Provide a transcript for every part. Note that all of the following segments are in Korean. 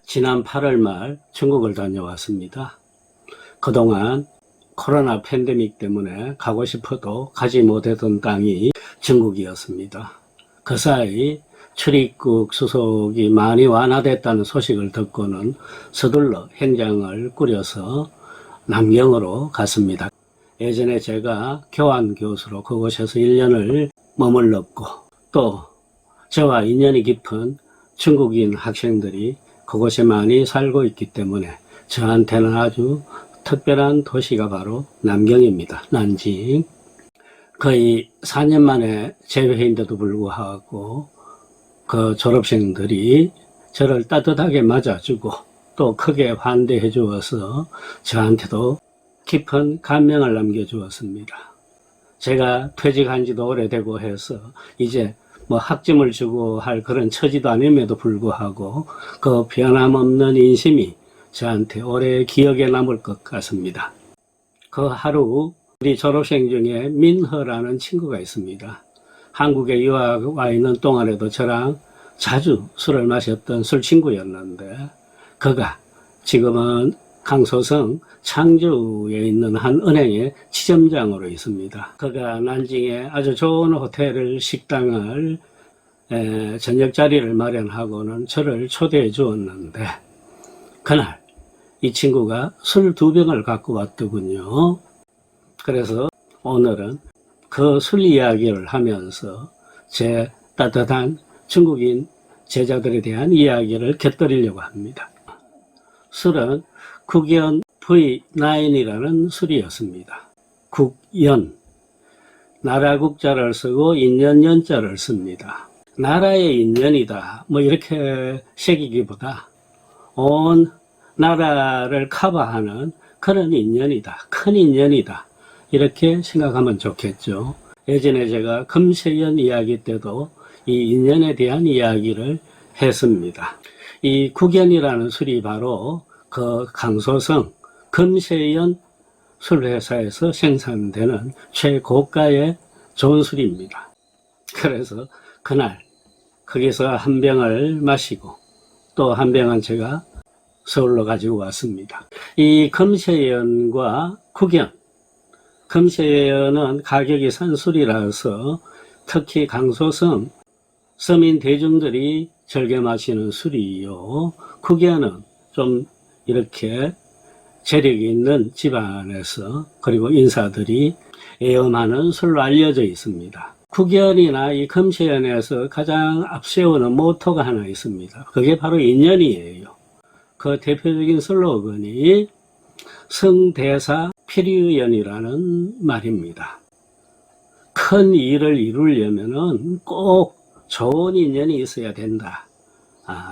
지난 8월 말 중국을 다녀왔습니다. 그동안 코로나 팬데믹 때문에 가고 싶어도 가지 못했던 땅이 중국이었습니다. 그 사이 출입국 수속이 많이 완화됐다는 소식을 듣고는 서둘러 행장을 꾸려서 남경으로 갔습니다. 예전에 제가 교환 교수로 그곳에서 1년을 머물렀고, 또 저와 인연이 깊은 중국인 학생들이 그곳에 많이 살고 있기 때문에 저한테는 아주 특별한 도시가 바로 남경입니다. 난징. 거의 4년 만에 재회인데도 불구하고 그 졸업생들이 저를 따뜻하게 맞아주고 또 크게 환대해 주어서 저한테도 깊은 감명을 남겨주었습니다. 제가 퇴직한 지도 오래되고 해서 이제 학점을 주고 할 그런 처지도 아님에도 불구하고 그 변함없는 인심이 저한테 오래 기억에 남을 것 같습니다. 그 하루 우리 졸업생 중에 민허라는 친구가 있습니다. 한국에 유학 와 있는 동안에도 저랑 자주 술을 마셨던 술 친구였는데, 그가 지금은 강소성 창주에 있는 한 은행의 지점장으로 있습니다. 그가 난징에 아주 좋은 호텔 식당을 저녁 자리를 마련하고는 저를 초대해 주었는데, 그날 이 친구가 술 2병을 갖고 왔더군요. 그래서 오늘은 그 술 이야기를 하면서 제 따뜻한 중국인 제자들에 대한 이야기를 곁들이려고 합니다. 술은 국연 V9이라는 술이었습니다. 국연, 나라 국자를 쓰고 인연 연자를 씁니다. 나라의 인연이다 이렇게 새기기보다 온 나라를 커버하는 그런 인연이다, 큰 인연이다, 이렇게 생각하면 좋겠죠. 예전에 제가 금세연 이야기 때도 이 인연에 대한 이야기를 했습니다. 이 국연이라는 술이 바로 그 강소성 금세연 술회사에서 생산되는 최고가의 좋은 술입니다. 그래서 그날 거기서 한 병을 마시고 또 한 병은 제가 서울로 가지고 왔습니다. 이 금세연과 국연, 금세연은 가격이 싼 술이라서 특히 강소성 서민 대중들이 즐겨 마시는 술이요. 국연은 좀 이렇게 재력이 있는 집안에서 그리고 인사들이 애엄하는 술로 알려져 있습니다. 국연이나 이 금세연에서 가장 앞세우는 모토가 하나 있습니다. 그게 바로 인연이에요. 그 대표적인 슬로건이 성대사 필유연이라는 말입니다. 큰 일을 이루려면은 꼭 좋은 인연이 있어야 된다.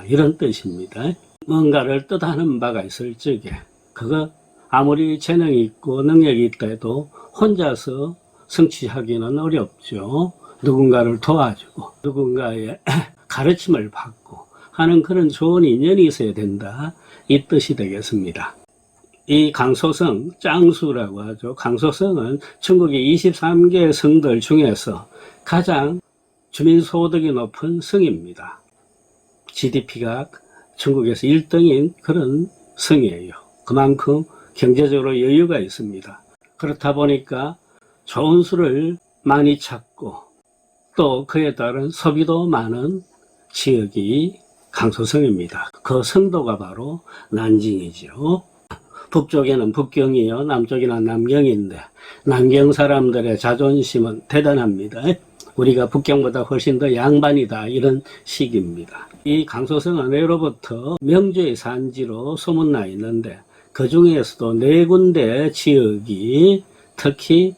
이런 뜻입니다. 뭔가를 뜻하는 바가 있을 적에 그거 아무리 재능이 있고 능력이 있다 해도 혼자서 성취하기는 어렵죠. 누군가를 도와주고 누군가의 가르침을 받고 하는 그런 좋은 인연이 있어야 된다, 이 뜻이 되겠습니다. 이 강소성, 짱수라고 하죠. 강소성은 중국의 23개 성들 중에서 가장 주민소득이 높은 성입니다. GDP가 중국에서 1등인 그런 성이에요. 그만큼 경제적으로 여유가 있습니다. 그렇다 보니까 좋은 술을 많이 찾고 또 그에 따른 소비도 많은 지역이 강소성입니다. 그 성도가 바로 난징이죠. 북쪽에는 북경이요, 남쪽에는 남경인데 남경 사람들의 자존심은 대단합니다. 우리가 북경보다 훨씬 더 양반이다, 이런 식입니다. 이 강소성은 예로부터 명주의 산지로 소문나 있는데 그 중에서도 4군데 지역이 특히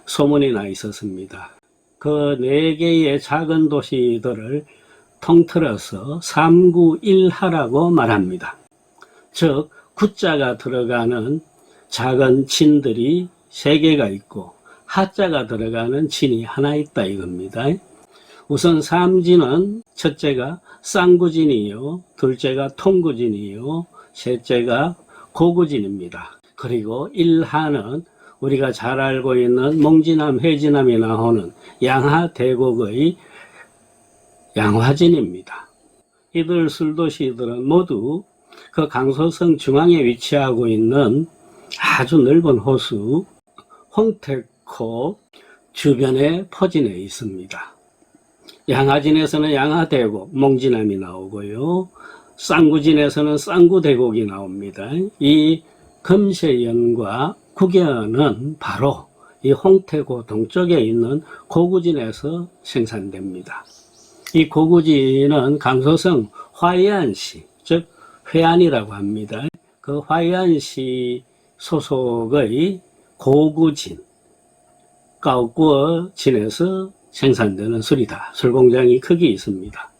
소문이 나 있었습니다. 그 4개의 작은 도시들을 통틀어서 391하라고 말합니다. 즉 구자가 들어가는 작은 진들이 3개가 있고 하자가 들어가는 진이 하나 있다, 이겁니다. 우선 삼진은 첫째가 쌍구진이요, 둘째가 통구진이요, 셋째가 고구진입니다. 그리고 일하는 우리가 잘 알고 있는 몽지남, 해지남이 나오는 양하 대곡의 양화진입니다. 이들 술도시들은 모두 그 강소성 중앙에 위치하고 있는 아주 넓은 호수 홍택호 주변에 포진해 있습니다. 양화진에서는 양화대곡, 몽지남이 나오고요. 쌍구진에서는 쌍구대곡이 나옵니다. 이 금세연과 국연은 바로 이 홍태고 동쪽에 있는 고구진에서 생산됩니다. 이 고구진은 강소성 화해안시, 즉 회안이라고 합니다. 그 화해안시 소속의 고구진, 까우꾸어진에서 생산되는 술이다. 술공장이 크게 있습니다.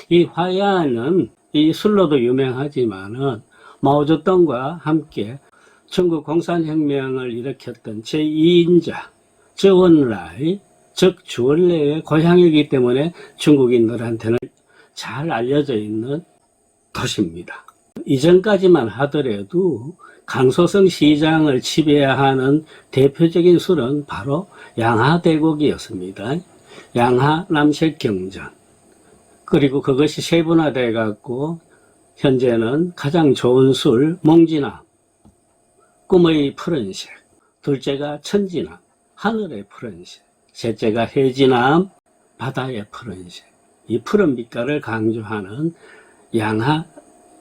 이 화해안은 이 술로도 유명하지만은 마오쩌둥과 함께 중국 공산혁명을 일으켰던 제2인자 저원라이, 즉 주원래의 고향이기 때문에 중국인들한테는 잘 알려져 있는 도시입니다. 이전까지만 하더라도 강소성 시장을 지배하는 대표적인 술은 바로 양화대곡이었습니다. 양화 남색경전. 그리고 그것이 세분화돼 갖고 현재는 가장 좋은 술 몽지남, 꿈의 푸른색, 둘째가 천지남, 하늘의 푸른색, 셋째가 해지남, 바다의 푸른색. 이 푸른 빛깔을 강조하는 양화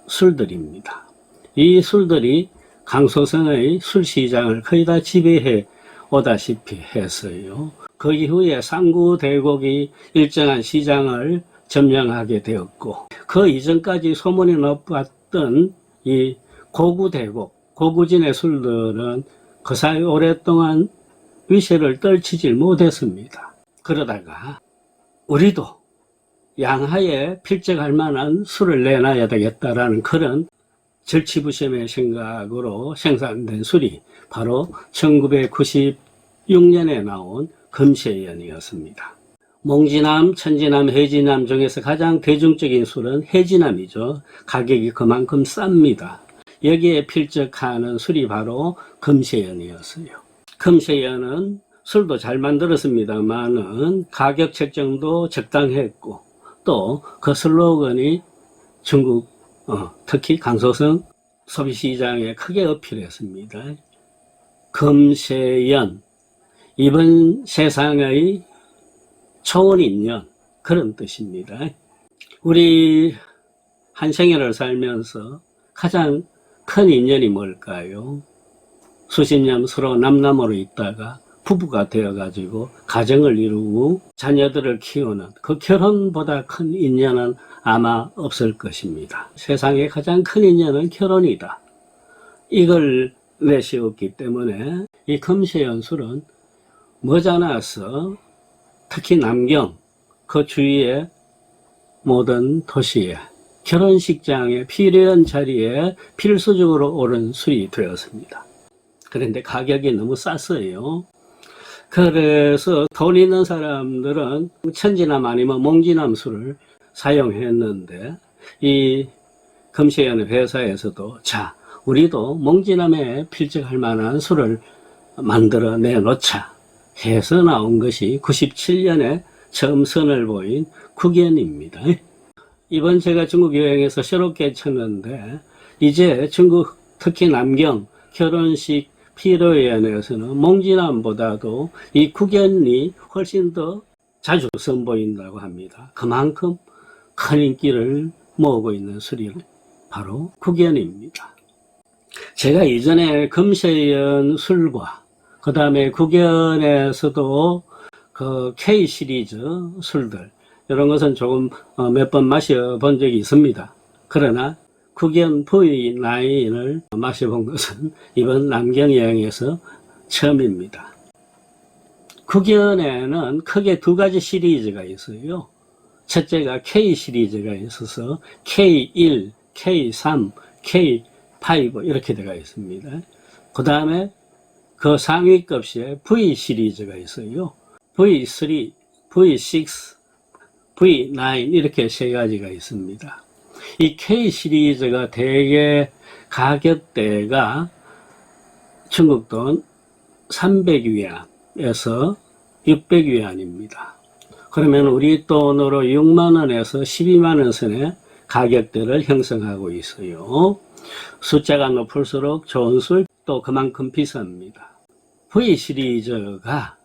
술들입니다. 이 술들이 강소성의 술 시장을 거의 다 지배해 오다시피 했어요. 그 이후에 쌍구대곡이 일정한 시장을 점령하게 되었고, 그 이전까지 소문이 높았던 이 고구대곡, 고구진의 술들은 그 사이 오랫동안 위세를 떨치질 못했습니다. 그러다가 우리도 양하에 필적할 만한 술을 내놔야 되겠다라는 그런 절치부심의 생각으로 생산된 술이 바로 1996년에 나온 금세연이었습니다. 몽지남, 천지남, 해지남 중에서 가장 대중적인 술은 해지남이죠. 가격이 그만큼 쌉니다. 여기에 필적하는 술이 바로 금세연이었어요. 금세연은 술도 잘 만들었습니다만은 가격 책정도 적당했고, 또 그 슬로건이 중국 특히 강소성 소비시장에 크게 어필했습니다. 금세연, 이번 세상의 초원인연, 그런 뜻입니다. 우리 한 생애를 살면서 가장 큰 인연이 뭘까요? 수십 년 서로 남남으로 있다가 부부가 되어가지고 가정을 이루고 자녀들을 키우는 그 결혼보다 큰 인연은 아마 없을 것입니다. 세상에 가장 큰 인연은 결혼이다. 이걸 내세웠기 때문에 이 금세연술은 머지않아서 특히 남경 그 주위의 모든 도시에 결혼식장에 필요한 자리에 필수적으로 오른 술이 되었습니다. 그런데 가격이 너무 쌌어요. 그래서 돈 있는 사람들은 천지남 아니면 몽지남 술을 사용했는데, 이 금세연 회사에서도 자, 우리도 몽지남에 필적할 만한 술을 만들어 내놓자 해서 나온 것이 97년에 처음 선을 보인 국연입니다. 이번 제가 중국 여행에서 새롭게 쳤는데, 이제 중국 특히 남경 결혼식 피로연에서는 몽지남보다도 이 국연이 훨씬 더 자주 선보인다고 합니다. 그만큼 큰 인기를 모으고 있는 술이 바로 국연입니다. 제가 이전에 금세연 술과 그 다음에 국연에서도 그 K 시리즈 술들 이런 것은 조금 몇 번 마셔본 적이 있습니다. 그러나 국연 V9을 마셔본 것은 이번 남경 여행에서 처음입니다. 국연에는 크게 두 가지 시리즈가 있어요. 첫째가 K 시리즈가 있어서 K1, K3, K5 이렇게 되어 있습니다. 그 다음에 그 상위급시에 V 시리즈가 있어요. V3, V6, V9 이렇게 세 가지가 있습니다. 이 K 시리즈가 대개 가격대가 중국 돈 300위안에서 600위안입니다. 그러면 우리 돈으로 6만원에서 12만원 선에 가격대를 형성하고 있어요. 숫자가 높을수록 좋은 술, 또 그만큼 비쌉니다. V 시리즈가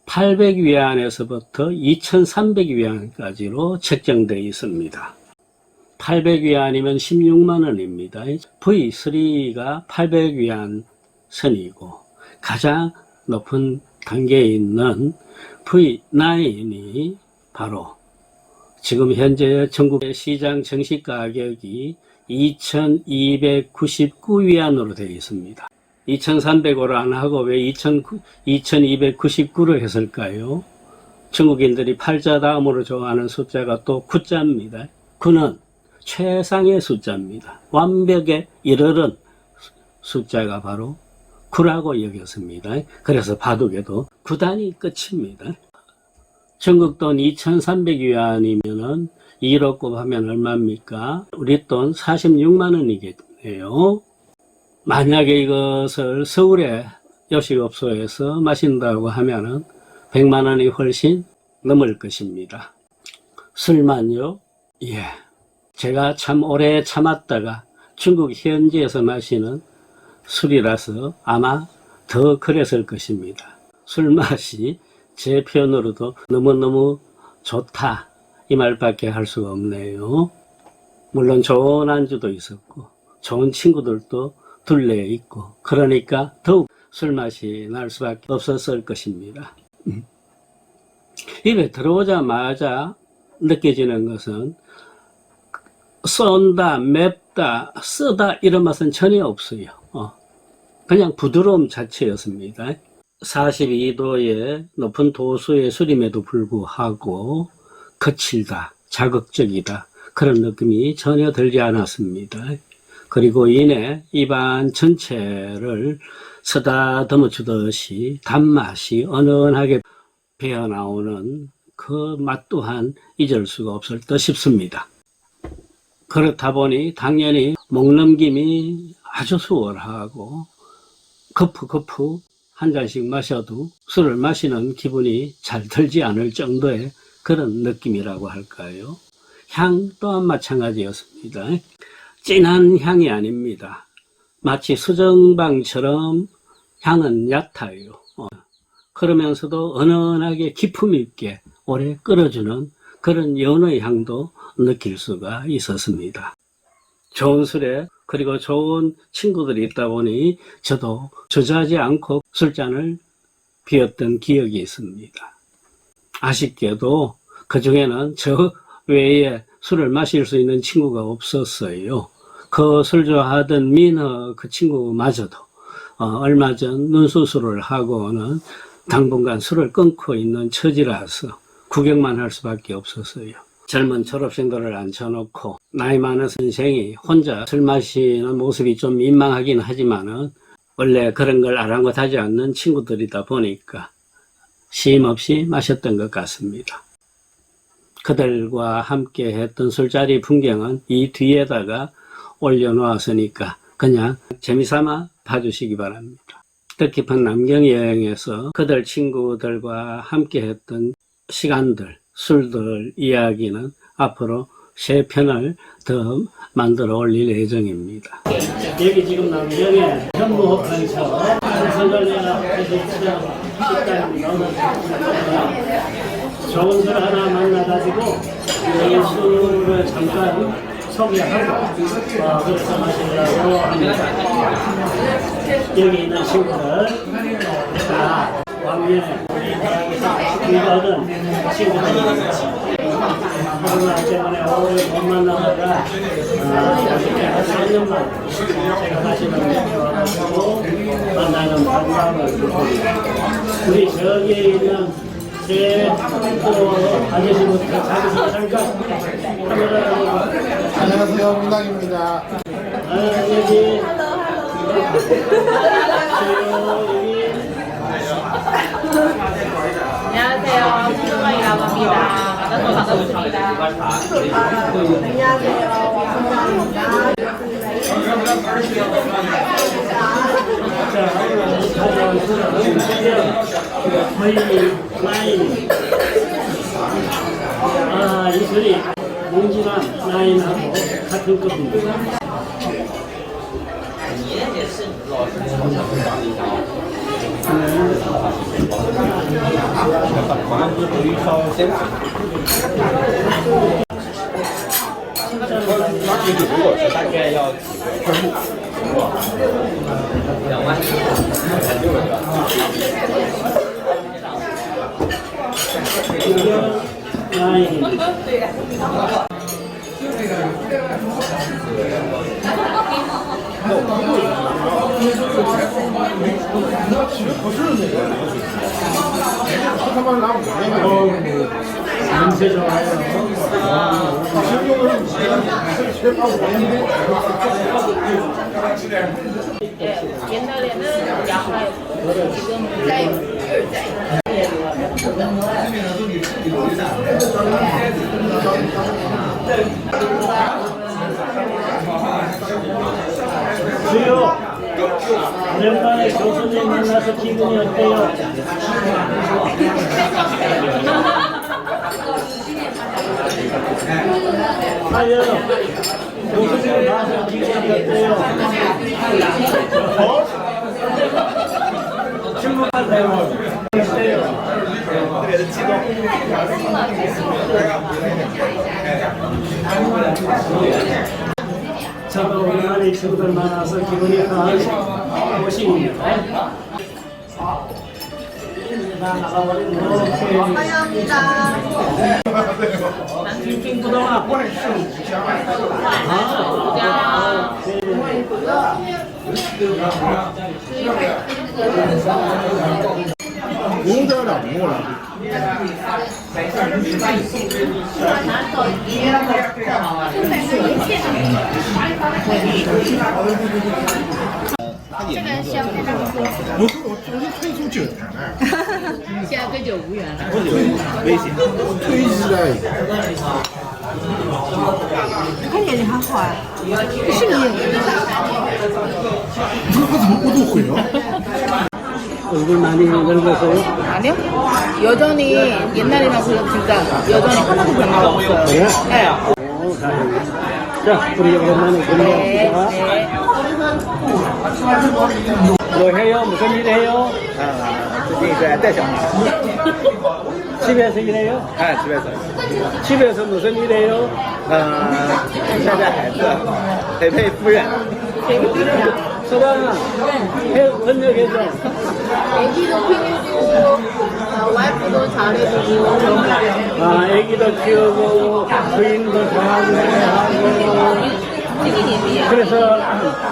800위안에서부터 2300위안까지로 책정되어 있습니다. 800위안이면 16만원입니다. V3가 800위안 선이고 가장 높은 단계에 있는 V9이 바로 지금 현재 전국 시장 정식 가격이 2299위안으로 되어 있습니다. 2300으로 안 하고 왜 2299로 했을까요? 중국인들이 팔자 다음으로 좋아하는 숫자가 또 9자입니다. 9는 최상의 숫자입니다. 완벽에 이르는 숫자가 바로 9라고 여겼습니다. 그래서 바둑에도 9단이 끝입니다. 중국 돈 2300위안이면은 2로 곱하면 얼마입니까? 우리 돈 46만원이겠네요. 만약에 이것을 서울의 요식업소에서 마신다고 하면은 100만원이 훨씬 넘을 것입니다. 술만요? 예. 제가 참 오래 참았다가 중국 현지에서 마시는 술이라서 아마 더 그랬을 것입니다. 술맛이 제 편으로도 너무너무 좋다 이 말밖에 할 수가 없네요. 물론 좋은 안주도 있었고 좋은 친구들도 둘레에 있고 그러니까 더욱 술맛이 날 수밖에 없었을 것입니다. 입에 들어오자마자 느껴지는 것은 쏜다, 맵다, 쓰다 이런 맛은 전혀 없어요. 그냥 부드러움 자체였습니다. 42도의 높은 도수의 술임에도 불구하고 거칠다, 자극적이다 그런 느낌이 전혀 들지 않았습니다. 그리고 이내 입안 전체를 쓰다듬어 주듯이 단맛이 은은하게 배어나오는 그 맛 또한 잊을 수가 없을 듯 싶습니다. 그렇다 보니 당연히 목넘김이 아주 수월하고 거푸 한 잔씩 마셔도 술을 마시는 기분이 잘 들지 않을 정도의 그런 느낌이라고 할까요? 향 또한 마찬가지였습니다. 진한 향이 아닙니다. 마치 수정방처럼 향은 얕아요. 그러면서도 은은하게 기품 있게 오래 끓여주는 그런 연어의 향도 느낄 수가 있었습니다. 좋은 술에 그리고 좋은 친구들이 있다 보니 저도 주저하지 않고 술잔을 비웠던 기억이 있습니다. 아쉽게도 그 중에는 저 외에 술을 마실 수 있는 친구가 없었어요. 그 술 좋아하던 민어 그 친구마저도 얼마 전 눈수술을 하고는 당분간 술을 끊고 있는 처지라서 구경만 할 수밖에 없었어요. 젊은 졸업생들을 앉혀놓고 나이 많은 선생이 혼자 술 마시는 모습이 좀 민망하긴 하지만은 원래 그런 걸 아랑곳하지 않는 친구들이다 보니까 쉼없이 마셨던 것 같습니다. 그들과 함께 했던 술자리 풍경은 이 뒤에다가 올려놓았으니까 그냥 재미삼아 봐주시기 바랍니다. 뜻깊은 남경여행에서 그들 친구들과 함께 했던 시간들, 술들 이야기는 앞으로 3편을 더 만들어 올릴 예정입니다. 여기 지금 남경에 현무호판처 선걸레나 식당입니다. 좋은 술 하나 만나가지고 이 술을 잠깐 소개하고 그래서 마시려고 합니다. 여기 있는 친구들 다 왕년에 이거는 친구들입니다. 코로나 때문에 오래 못 만나다가 어저께 한 4년 만에 제가 다시 만나가지고 만나는 반가움을 느낍니다. 우리 저기에 있는 제 아저씨부터 자기소개 잠깐 카메라. 안녕하세요, 문당입니다. 여기 안녕하세요. 신동아이라고 합니다. 만나서 반갑습니다. 안녕하세요. 감사합니다. 이 술이 공진아 나인하고 같은 급입니다. 나인입니다. 냄새 좋아요. 옛날에는 야화였고 지금 주요 오랜만에 교수님 만나서 기분이 어때요? 아유, 교수님 만나서 기분이 어때요? 친구한테요. 어때요? 저도 오랜만에 친구들 만나서 기분이 고생입니다. 환영합니다. 부동아. 공자를 안 먹어라.我退出酒坛了，现在跟酒无缘了。退出来。看眼睛还好啊，是你。我怎么我都会了？ 얼굴 많이 늙었어요? 아니요. 여전히 옛날이랑 그냥 진짜 여전히 하나도 변화가 없어요. 그래요? 네. 오, 다행이네. 자, 우리 오랜만에 네. 건강합시다. 네. 뭐 해요? 무슨 일 해요? 最近在带小孩， 집에서 일해요? 집에서， 집에서 무슨 일 해요? 带带孩子，陪陪夫人。 서방아, 번역해줘. 애기도 키우고 와이프도 잘해주고 그런 거. 아, 애기도 키우고, 부인도 좋아하고, 그래서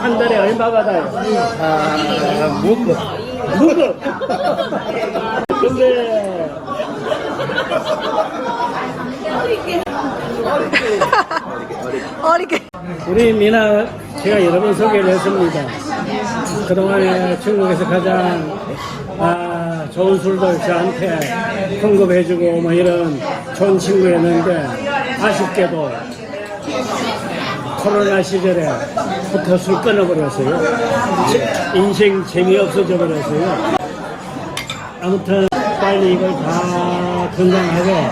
한 달에 얼마 받아요? 무급。 무급! 근데, 어리게. 우리 미나 제가 여러 번 소개를 했습니다. 그동안에 중국에서 가장 좋은 술들 저한테 공급해주고 뭐 이런 좋은 친구였는데 아쉽게도 코로나 시절에부터 술 끊어버렸어요. 인생 재미없어져 버렸어요. 아무튼 빨리 이걸 다 건강하게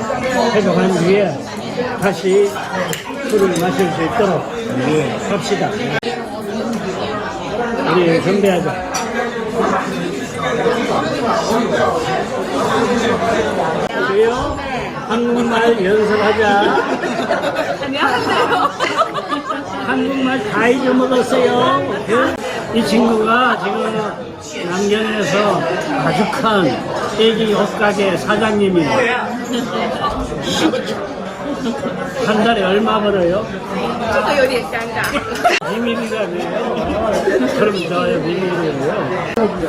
회복한 뒤에 다시 술을 마실 수 있도록 합시다. 우리 건배하자. 그래요? 한국말 연습하자. 안녕하세요. 한국말 다 잊어먹었어요. 이 친구가 지금 남경에서 아주 큰 애기 옷가게 사장님이에요. 한 달에 얼마 벌어요? 这个有点尴尬。 비밀이가 왜요? 그럼 저의 비밀이에요.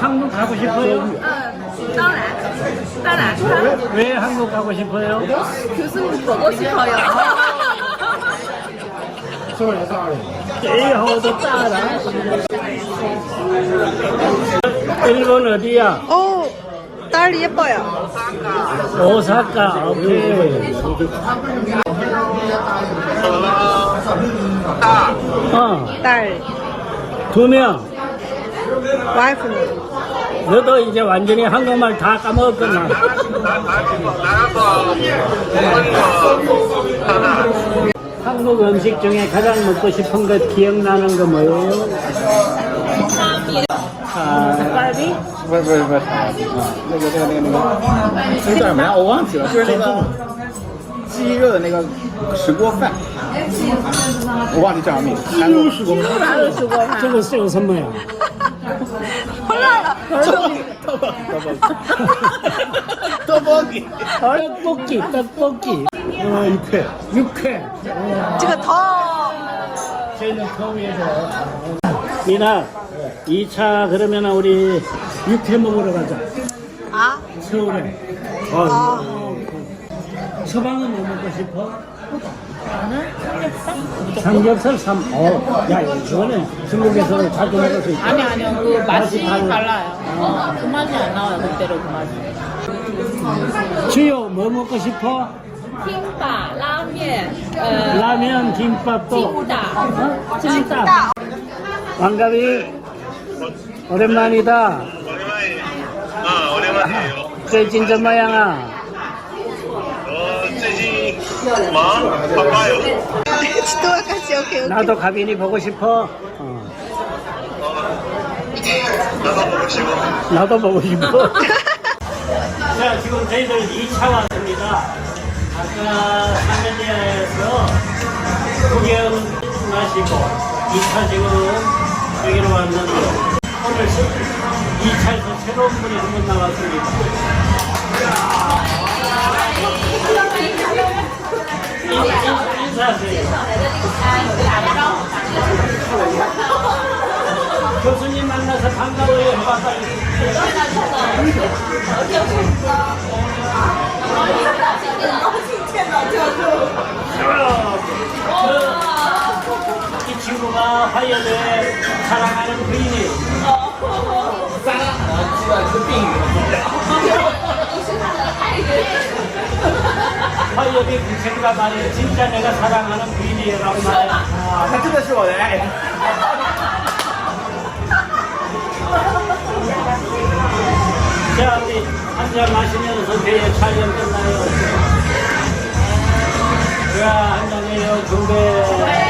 한국 가고 싶어요? 当然，当然， 왜 한국 가고 싶어요? 교수님 보고 싶어요. 最后的따라. 일본 어디야? 어, 딸 예뻐요. 오사카. 오케이. 딸, 2명. 와이프는. 너도 이제 완전히 한국말 다 까먹었구나. 한국 음식 중에 가장 먹고 싶은 것 기억나는 거 뭐예요? 아, 不是那个叫什么呀？我忘记了，就是那个鸡肉的那个石锅饭，我忘记叫什么名字。鸡肉石锅饭，这个是有什么呀？ 몰라요. 떡볶이. 떡볶이. 육회. 육회. 지금 더 저희는 서울에서. 미나, 2차 그러면 우리 육회 먹으러 가자. 아, 서울에. 서방은 뭐 먹고 싶어? 삼겹살 3. 야, 이거는 중국에서 자주 먹을 수 있다. 아니요. 그 맛이 달라. 달라요. 그 맛이 안 나와요. 그대로 그 맛이. 주요, 뭐 먹고 싶어? 킹밥, 라면, 라면, 김밥도. 찜닭. 찜닭. 왕갑이 오랜만이다. 오랜만이에요. 最近怎么样啊?最近忙，바빠요. 지도까지 오케이. 나도 가빈이 보고 싶어. 나도 보고 싶어. 나도 보고 싶어. 자, 지금 저희들 2차 왔습니다. 아까 삼면리아에서 구경 마시고 2차 지금 여기로 왔는데 오늘 2차에서 새로운 분이 한 분 나왔습니다. 인사하세요. 교수님 만나서 반가워요. 해봐, 빨리. 이 친구가 화요일에 사랑하는 부인이에요. 화요일에 그 친구가 말해 진짜 내가 사랑하는 부인이라고 말해. 他真的是我的爱人。 자, 우리 한잔 마시면서 배에 촬영 끝나요. 자, 한잔해요. 준비.